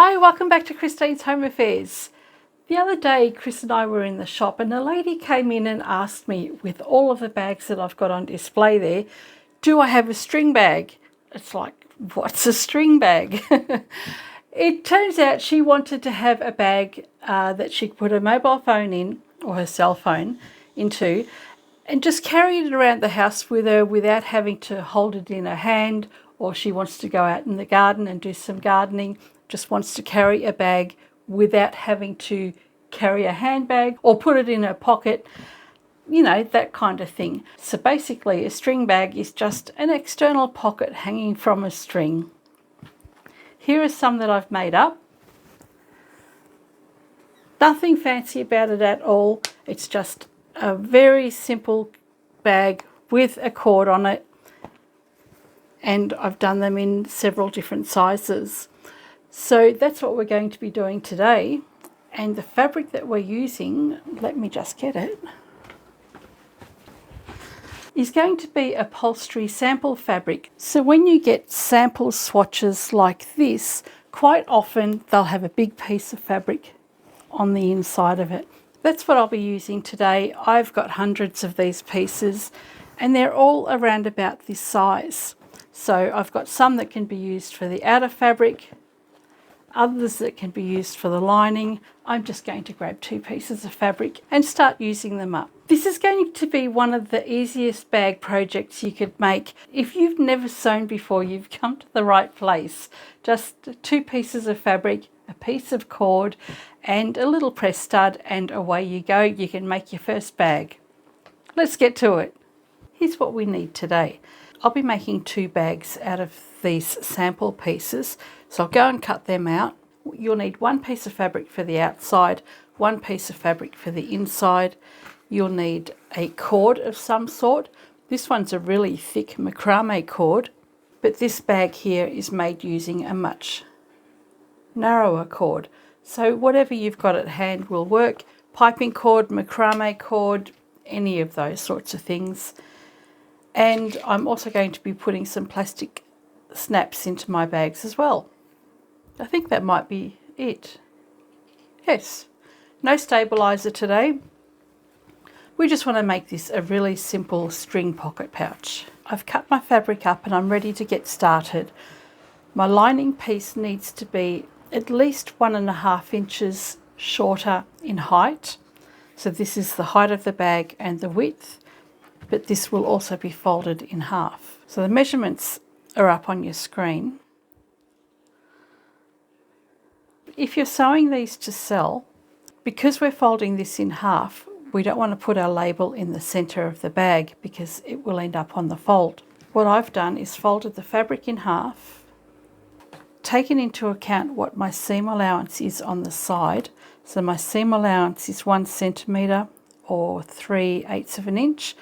Hi, welcome back to Christine's Home Affairs. The other day, Chris and I were in the shop and a lady came in and asked me, with all of the bags that I've got on display there, do I have a string bag? It's like, what's a string bag? It turns out she wanted to have a bag that she could put her mobile phone in, or her cell phone into, and just carry it around the house with her without having to hold it in her hand, or she wants to go out in the garden and do some gardening, just wants to carry a bag without having to carry a handbag or put it in her pocket, you know, that kind of thing. So basically a string bag is just an external pocket hanging from a string. Here are some that I've made up. Nothing fancy about it at all. It's just a very simple bag with a cord on it, and I've done them in several different sizes. So that's what we're going to be doing today. And the fabric that we're using, let me just get it, is going to be upholstery sample fabric. So when you get sample swatches like this, quite often they'll have a big piece of fabric on the inside of it. That's what I'll be using today. I've got hundreds of these pieces and they're all around about this size. So I've got some that can be used for the outer fabric, others that can be used for the lining. I'm just going to grab 2 pieces of fabric and start using them up. This is going to be one of the easiest bag projects you could make. If you've never sewn before, you've come to the right place. Just 2 pieces of fabric, a piece of cord and a little press stud, and away you go. You can make your first bag. Let's get to it. Here's what we need today. I'll be making 2 bags out of these sample pieces, so I'll go and cut them out. You'll need 1 piece of fabric for the outside, 1 piece of fabric for the inside. You'll need a cord of some sort. This one's a really thick macrame cord, but this bag here is made using a much narrower cord. So whatever you've got at hand will work. Piping cord, macrame cord, any of those sorts of things. And I'm also going to be putting some plastic snaps into my bags as well. I think that might be it. Yes, no stabilizer today. We just want to make this a really simple string pocket pouch. I've cut my fabric up and I'm ready to get started. My lining piece needs to be at least 1.5 inches shorter in height. So this is the height of the bag and the width, but this will also be folded in half. So the measurements are up on your screen. If you're sewing these to sell, because we're folding this in half, we don't want to put our label in the center of the bag because it will end up on the fold. What I've done is folded the fabric in half, taken into account what my seam allowance is on the side. So my seam allowance is 1 centimetre or 3/8 of an inch.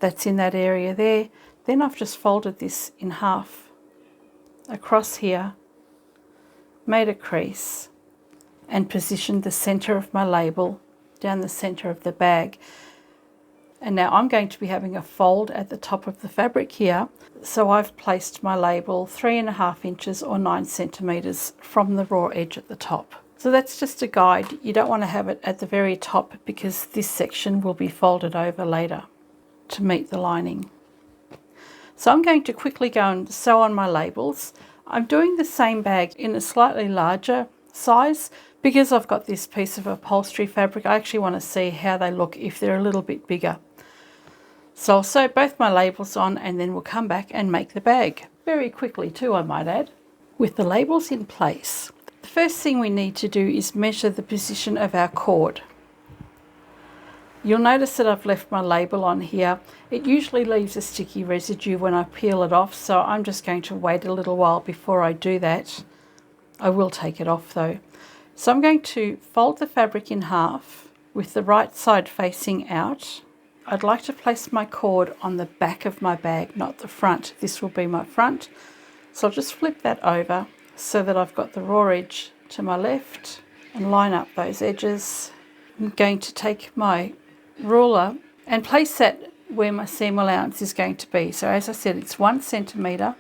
That's in that area there. Then I've just folded this in half across here, made a crease and positioned the center of my label down the center of the bag. And now I'm going to be having a fold at the top of the fabric here. So I've placed my label 3.5 inches or 9 centimeters from the raw edge at the top. So that's just a guide. You don't want to have it at the very top because this section will be folded over later to meet the lining. So I'm going to quickly go and sew on my labels. I'm doing the same bag in a slightly larger size because I've got this piece of upholstery fabric. I actually want to see how they look if they're a little bit bigger. So I'll sew both my labels on and then we'll come back and make the bag. Very quickly too, I might add. With the labels in place, the first thing we need to do is measure the position of our cord. You'll notice that I've left my label on here. It usually leaves a sticky residue when I peel it off, so I'm just going to wait a little while before I do that. I will take it off though. So I'm going to fold the fabric in half with the right side facing out. I'd like to place my cord on the back of my bag, not the front. This will be my front. So I'll just flip that over so that I've got the raw edge to my left and line up those edges. I'm going to take my ruler and place that where my seam allowance is going to be. So as I said, it's 1 centimetre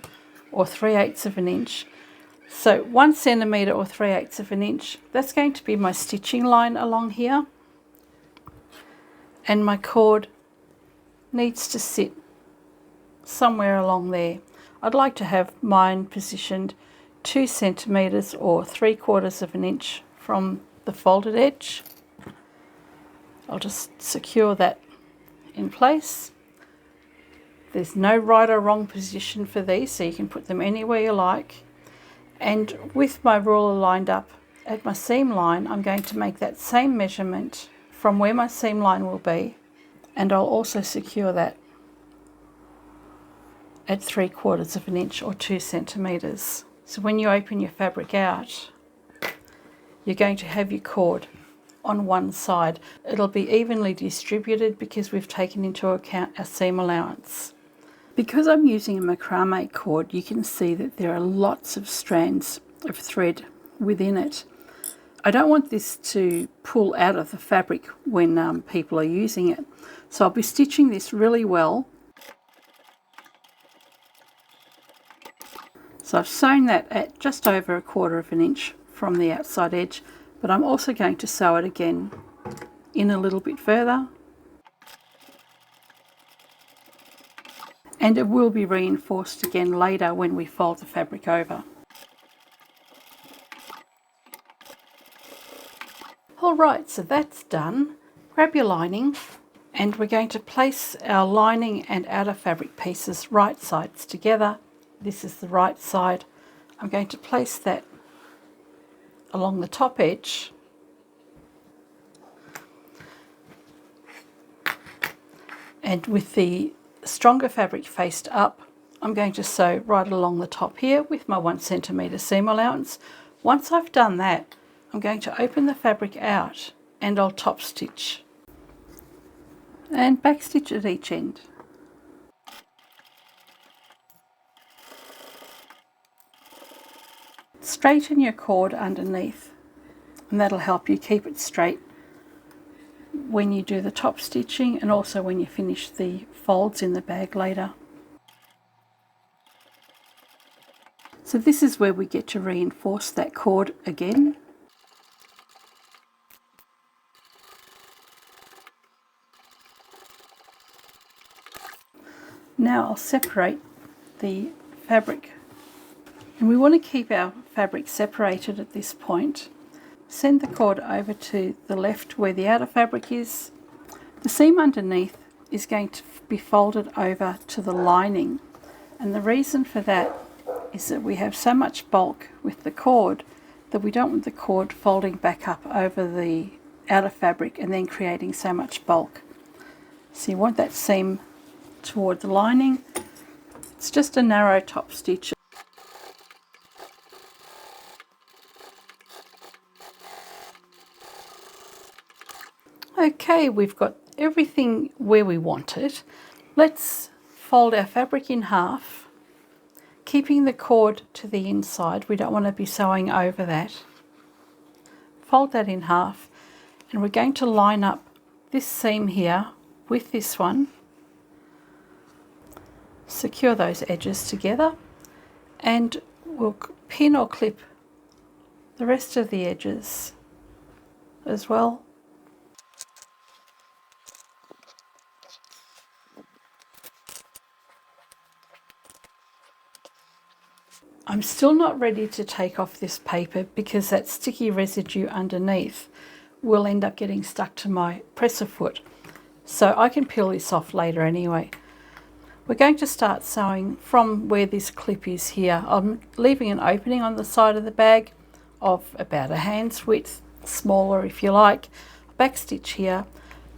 or 3/8 of an inch. So 1 centimetre or 3/8 of an inch, that's going to be my stitching line along here. And my cord needs to sit somewhere along there. I'd like to have mine positioned 2 centimetres or 3/4 of an inch from the folded edge. I'll just secure that in place. There's no right or wrong position for these, so you can put them anywhere you like. And with my ruler lined up at my seam line, I'm going to make that same measurement from where my seam line will be, and I'll also secure that at 3/4 of an inch or 2 centimetres. So when you open your fabric out, you're going to have your cord on one side. It'll be evenly distributed because we've taken into account our seam allowance. Because I'm using a macrame cord, you can see that there are lots of strands of thread within it. I don't want this to pull out of the fabric when people are using it. So I'll be stitching this really well. So I've sewn that at just over 1/4 of an inch from the outside edge, but I'm also going to sew it again in a little bit further. And it will be reinforced again later when we fold the fabric over. Alright, so that's done. Grab your lining, and we're going to place our lining and outer fabric pieces right sides together. This is the right side. I'm going to place that along the top edge. And with the stronger fabric faced up, I'm going to sew right along the top here with my 1 centimetre seam allowance. Once I've done that, I'm going to open the fabric out and I'll top stitch and back stitch at each end. Straighten your cord underneath, and that'll help you keep it straight when you do the top stitching and also when you finish the folds in the bag later. So this is where we get to reinforce that cord again. Now I'll separate the fabric, and we want to keep our fabric separated at this point. Send the cord over to the left where the outer fabric is. The seam underneath is going to be folded over to the lining, and the reason for that is that we have so much bulk with the cord that we don't want the cord folding back up over the outer fabric and then creating so much bulk. So you want that seam toward the lining. It's just a narrow top stitch. Okay, we've got everything where we want it. Let's fold our fabric in half, keeping the cord to the inside. We don't want to be sewing over that. Fold that in half, and we're going to line up this seam here with this one. Secure those edges together, and we'll pin or clip the rest of the edges as well. I'm still not ready to take off this paper because that sticky residue underneath will end up getting stuck to my presser foot. So I can peel this off later anyway. We're going to start sewing from where this clip is here. I'm leaving an opening on the side of the bag of about a hand's width, smaller if you like. Back stitch here,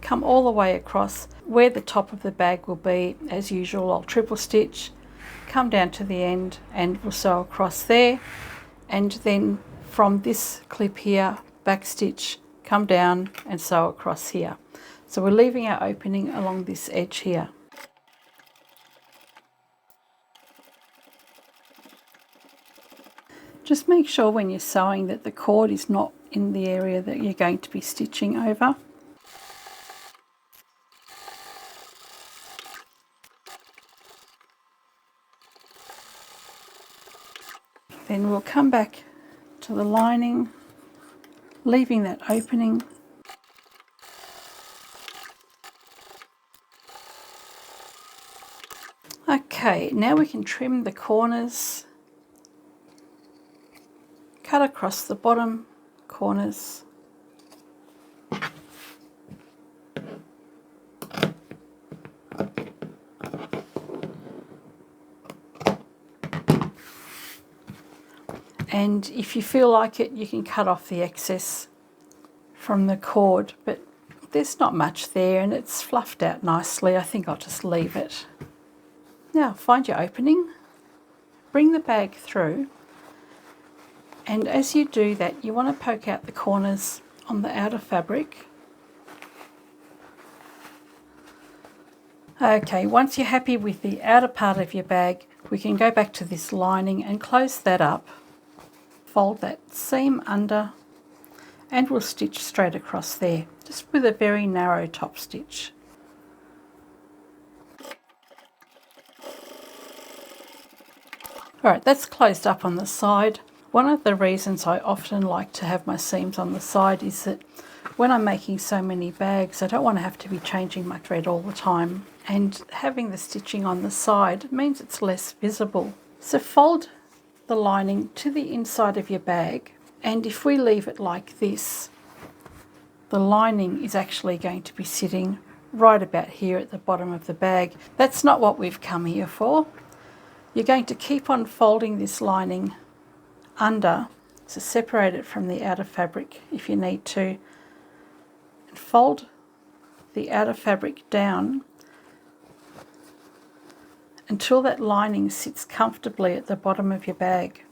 come all the way across where the top of the bag will be. As usual, I'll triple stitch, come down to the end, and we'll sew across there. And then from this clip here, back stitch, come down and sew across here. So we're leaving our opening along this edge here. Just make sure when you're sewing that the cord is not in the area that you're going to be stitching over. Then we'll come back to the lining, leaving that opening. Okay, now we can trim the corners, cut across the bottom corners. And if you feel like it, you can cut off the excess from the cord, but there's not much there and it's fluffed out nicely. I think I'll just leave it. Now find your opening, bring the bag through, and as you do that you want to poke out the corners on the outer fabric. Okay, once you're happy with the outer part of your bag, we can go back to this lining and close that up, fold that seam under, and we'll stitch straight across there, just with a very narrow top stitch. Alright, that's closed up on the side. One of the reasons I often like to have my seams on the side is that when I'm making so many bags, I don't want to have to be changing my thread all the time. And having the stitching on the side means it's less visible. So fold the lining to the inside of your bag, and if we leave it like this, the lining is actually going to be sitting right about here at the bottom of the bag. That's not what we've come here for. You're going to keep on folding this lining under to separate it from the outer fabric if you need to, and fold the outer fabric down until that lining sits comfortably at the bottom of your bag.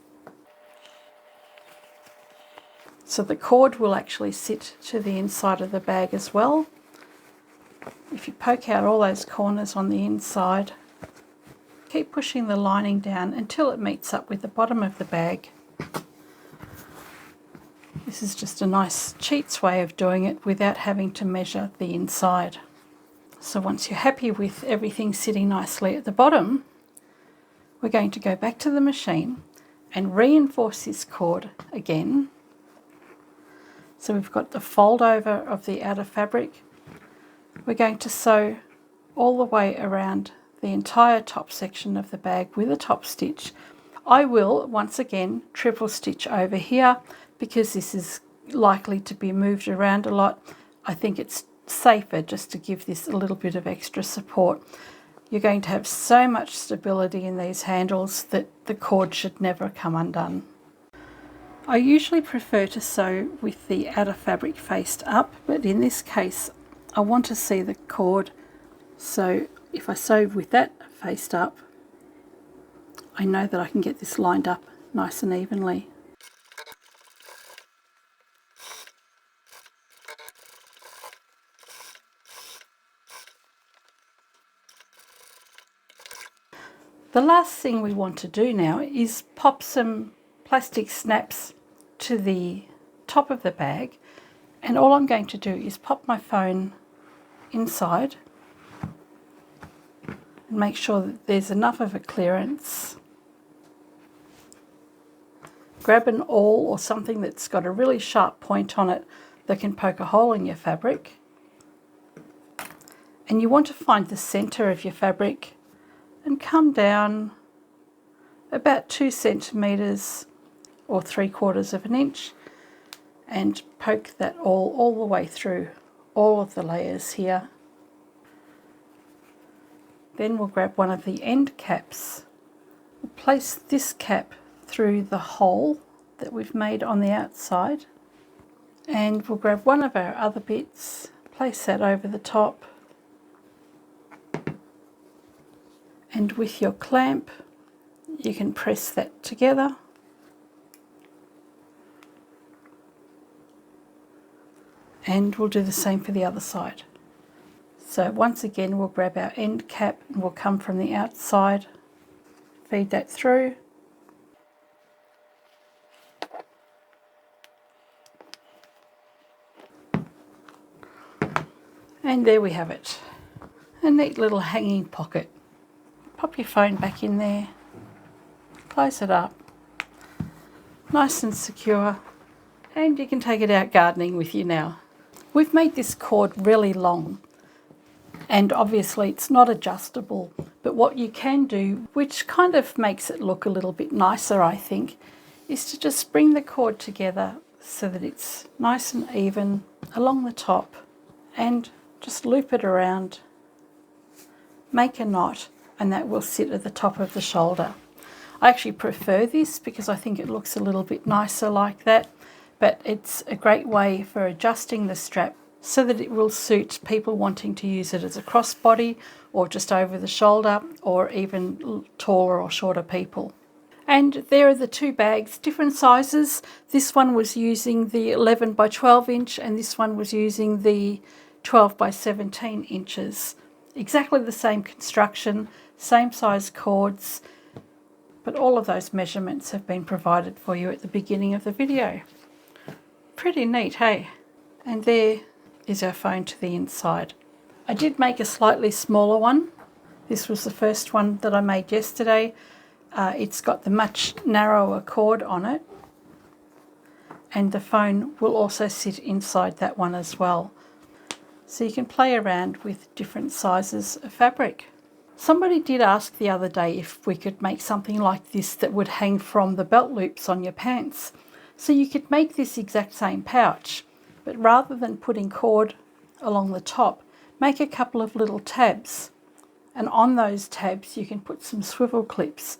So the cord will actually sit to the inside of the bag as well. If you poke out all those corners on the inside, keep pushing the lining down until it meets up with the bottom of the bag. This is just a nice cheats way of doing it without having to measure the inside. So once you're happy with everything sitting nicely at the bottom, we're going to go back to the machine and reinforce this cord again. So we've got the fold over of the outer fabric. We're going to sew all the way around the entire top section of the bag with a top stitch. I will once again triple stitch over here because this is likely to be moved around a lot. I think it's safer just to give this a little bit of extra support. You're going to have so much stability in these handles that the cord should never come undone. I usually prefer to sew with the outer fabric faced up, but in this case I want to see the cord, so if I sew with that faced up, I know that I can get this lined up nice and evenly. The last thing we want to do now is pop some plastic snaps to the top of the bag, and all I'm going to do is pop my phone inside and make sure that there's enough of a clearance. Grab an awl or something that's got a really sharp point on it that can poke a hole in your fabric, and you want to find the center of your fabric and come down about 2 centimeters or 3/4 of an inch and poke that all the way through all of the layers here. Then we'll grab one of the end caps. We'll place this cap through the hole that we've made on the outside, and we'll grab one of our other bits, place that over the top, and with your clamp you can press that together. And we'll do the same for the other side. So once again we'll grab our end cap and we'll come from the outside, feed that through, and there we have it. A neat little hanging pocket. Pop your phone back in there, close it up, nice and secure, and you can take it out gardening with you now. We've made this cord really long, and obviously it's not adjustable, but what you can do, which kind of makes it look a little bit nicer I think, is to just bring the cord together so that it's nice and even along the top, and just loop it around, make a knot, and that will sit at the top of the shoulder. I actually prefer this because I think it looks a little bit nicer like that, but it's a great way for adjusting the strap so that it will suit people wanting to use it as a crossbody or just over the shoulder, or even taller or shorter people. And there are the two bags, different sizes. This one was using the 11 by 12 inch and this one was using the 12 by 17 inches. Exactly the same construction, same size cords, but all of those measurements have been provided for you at the beginning of the video. Pretty neat, hey? And there is our phone to the inside. I did make a slightly smaller one. This was the first one that I made yesterday. It's got the much narrower cord on it, and the phone will also sit inside that one as well. So you can play around with different sizes of fabric. Somebody did ask the other day if we could make something like this that would hang from the belt loops on your pants. So you could make this exact same pouch, but rather than putting cord along the top, make a couple of little tabs. And on those tabs you can put some swivel clips.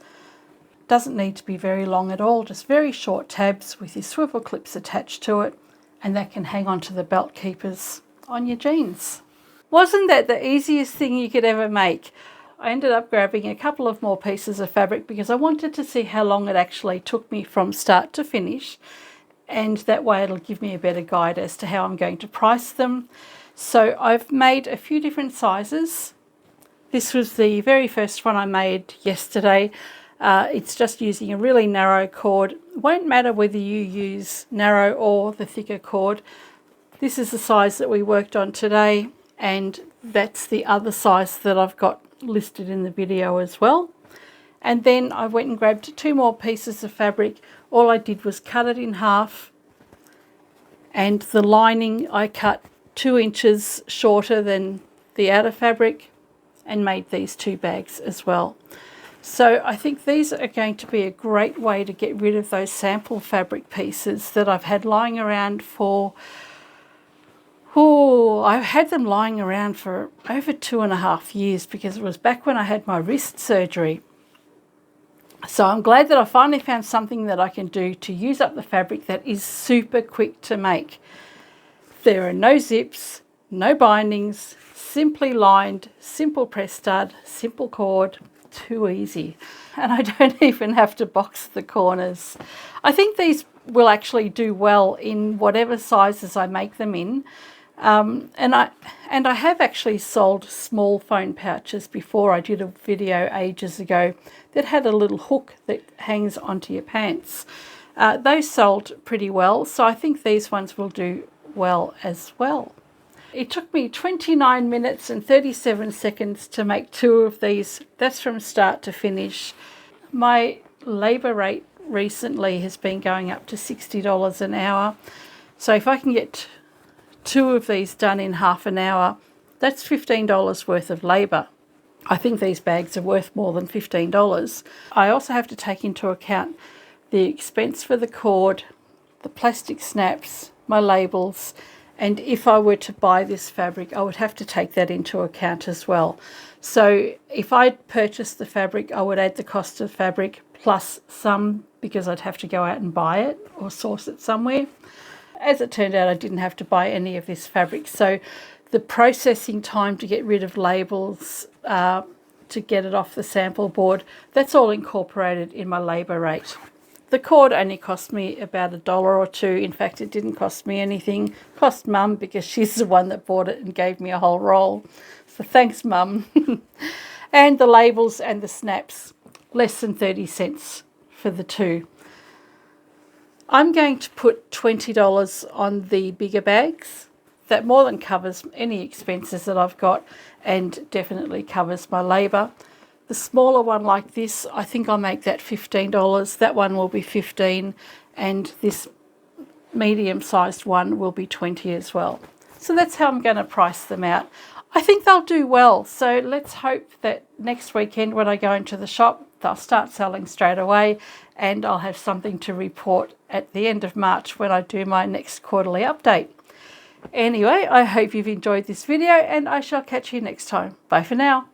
Doesn't need to be very long at all, just very short tabs with your swivel clips attached to it, and that can hang onto the belt keepers on your jeans. Wasn't that the easiest thing you could ever make? I ended up grabbing a couple of more pieces of fabric because I wanted to see how long it actually took me from start to finish, and that way it'll give me a better guide as to how I'm going to price them. So I've made a few different sizes. This was the very first one I made yesterday. It's just using a really narrow cord. It won't matter whether you use narrow or the thicker cord. This is the size that we worked on today, and that's the other size that I've got listed in the video as well. And then I went and grabbed two more pieces of fabric. All I did was cut it in half, and the lining I cut 2 inches shorter than the outer fabric, and made these two bags as well. So I think these are going to be a great way to get rid of those sample fabric pieces that I've had lying around for, I've had them lying around for over 2.5 years, because it was back when I had my wrist surgery. So I'm glad that I finally found something that I can do to use up the fabric that is super quick to make. There are no zips, no bindings, simply lined, simple press stud, simple cord. Too easy. And I don't even have to box the corners. I think these will actually do well in whatever sizes I make them in. And I have actually sold small phone pouches before. I did a video ages ago that had a little hook that hangs onto your pants. Those sold pretty well, so I think these ones will do well as well. It took me 29 minutes and 37 seconds to make 2 of these. That's from start to finish. My labour rate recently has been going up to $60 an hour. So if I can get 2 of these done in half an hour, that's $15 worth of labour. I think these bags are worth more than $15. I also have to take into account the expense for the cord, the plastic snaps, my labels, and if I were to buy this fabric, I would have to take that into account as well. So if I purchased the fabric, I would add the cost of fabric plus some, because I'd have to go out and buy it or source it somewhere. As it turned out, I didn't have to buy any of this fabric. So the processing time to get rid of labels, to get it off the sample board, that's all incorporated in my labour rate. The cord only cost me about $1 or $2. In fact, it didn't cost me anything. It cost Mum, because she's the one that bought it and gave me a whole roll. So thanks, Mum. And the labels and the snaps, less than 30 cents for the 2. I'm going to put $20 on the bigger bags. That more than covers any expenses that I've got, and definitely covers my labour. The smaller one like this, I think I'll make that $15. That one will be $15, and this medium-sized one will be 20 as well. So that's how I'm going to price them out. I think they'll do well, so let's hope that next weekend when I go into the shop, they'll start selling straight away, and I'll have something to report at the end of March when I do my next quarterly update. Anyway, I hope you've enjoyed this video, and I shall catch you next time. Bye for now.